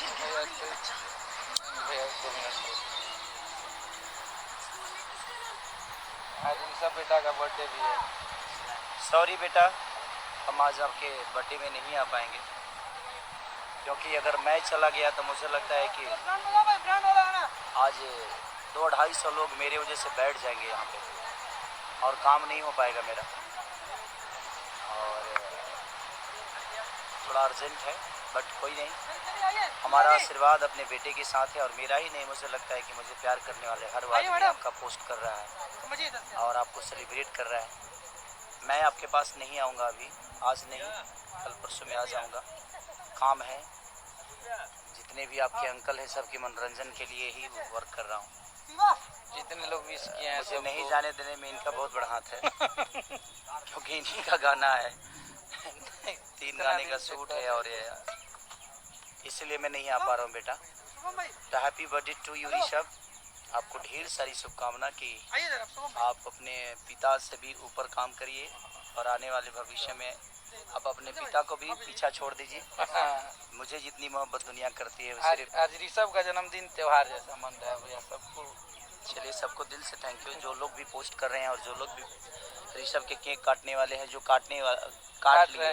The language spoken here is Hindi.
भैया भैया आज ऋषभ बेटा का बर्थडे भी है। सॉरी बेटा, हम आज आपके बर्थडे में नहीं आ पाएंगे, क्योंकि अगर मैं चला गया तो मुझे लगता है कि आज 200-250 लोग मेरे वजह से बैठ जाएंगे यहाँ पे और काम नहीं हो पाएगा मेरा। और थोड़ा अर्जेंट है, बट कोई नहीं, हमारा आशीर्वाद अपने बेटे के साथ है। और मेरा ही नहीं, मुझे लगता है कि मुझे प्यार करने वाले हर आदमी आपका पोस्ट कर रहा है और आपको सेलिब्रेट कर रहा है। मैं आपके पास नहीं आऊँगा अभी, आज नहीं, कल परसों में आ जाऊँगा। काम है, जितने भी आपके अंकल हैं सबके मनोरंजन के लिए ही वर्क कर रहा हूँ। जितने लोग विश किए हैं मुझे नहीं जाने देने में इनका बहुत बड़ा हाथ है क्योंकि इन्हीं का गाना है 3 गाने का शूट है और ये, इसलिए मैं नहीं आ पा रहा हूँ बेटा। तो happy birthday to you Rishabh, आपको ढेर सारी शुभकामना कि आप अपने पिता से भी ऊपर काम करिए और आने वाले भविष्य में आप अपने पिता को भी पीछा छोड़ दीजिए। मुझे जितनी मोहब्बत दुनिया करती है सिर्फ आज ऋषभ का जन्मदिन त्योहार जैसा मन रहा है भैया सबको। चलिए, सबको दिल से थैंक यू, जो लोग भी पोस्ट कर रहे हैं और जो लोग भी ऋषभ के केक काटने वाले हैं, जो काट लिए